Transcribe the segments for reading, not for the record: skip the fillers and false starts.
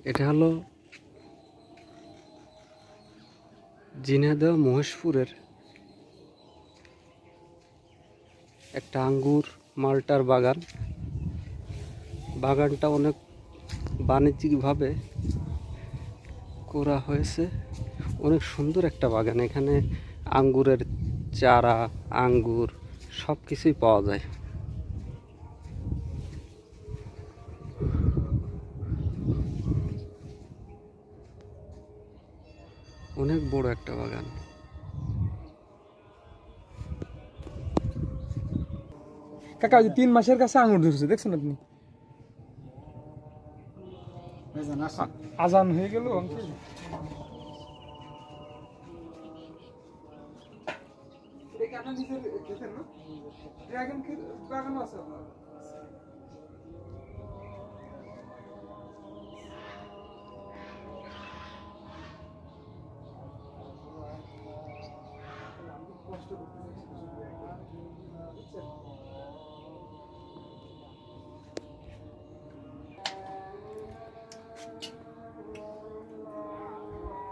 এটা হলো ঝিনাইদহ মহেশপুরের একটা আঙ্গুর মালটার বাগান। বাগানটা অনেক বাণিজ্যিকভাবে করা হয়েছে। অনেক সুন্দর একটা বাগান। এখানে আঙ্গুরের চারা, আঙ্গুর সব কিছুই পাওয়া যায়। অনেক বড় একটা বাগান। কাকা ওই 3 মাসের কাছে আঙুর ধরছে, দেখছেন আপনি? আজান হয়ে গেল।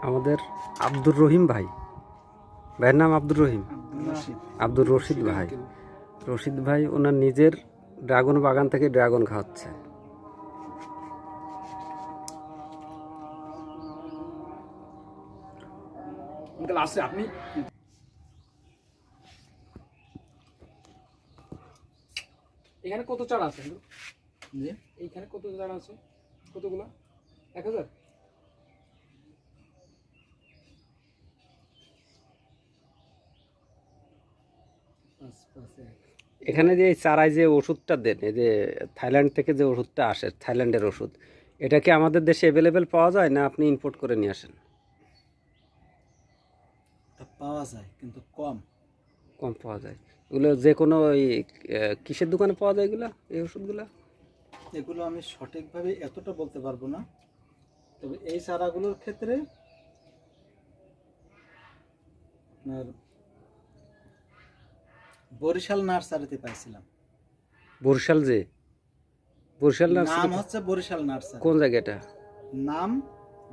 আমাদের আব্দুর রহিম ভাই, ভাইয়ের নাম আব্দুর রহিম, আব্দুর রশিদ ভাই। রশিদ ভাই ওনার নিজের ড্রাগন বাগান থেকে ড্রাগন খাওয়াচ্ছে। আপনি এখানে কত চারা আছে? এইখানে কত চারা আছে? কতগুলো? 1000? এখানে যে এই চারায় যে ওষুধটা দেন, এই যে থাইল্যান্ড থেকে যে ওষুধটা আসে, থাইল্যান্ডের ওষুধ, এটা কি আমাদের দেশে অ্যাভেলেবেল পাওয়া যায় না আপনি ইম্পোর্ট করে নিয়ে আসেন? পাওয়া যায় কিন্তু কম কম পাওয়া যায়। এগুলো যে কোনো ওই কিসের দোকানে পাওয়া যায় এগুলো, এই ওষুধগুলো? এগুলো আমি সঠিকভাবে এতটা বলতে পারবো না, তবে এই চারাগুলোর ক্ষেত্রে আপনার বরিশাল নার্সারিতে পাইছিলাম। বরিশাল যে বরিশাল নাম নার্সারি হচ্ছে বরিশাল নার্সারি। কোন জায়গাটা? নাম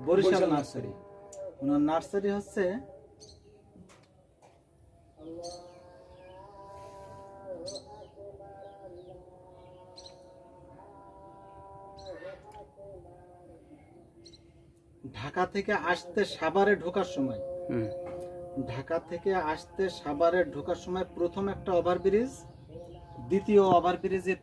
বরিশাল নার্সারি। ওনার নার্সারি হচ্ছে ঢাকা থেকে আসতে সাভারে ঢোকার সময়, ঢাকা থেকে আসতে সাভারে ঢোকার সময় প্রথম একটা ওভারব্রিজ, দ্বিতীয় ওভারব্রিজে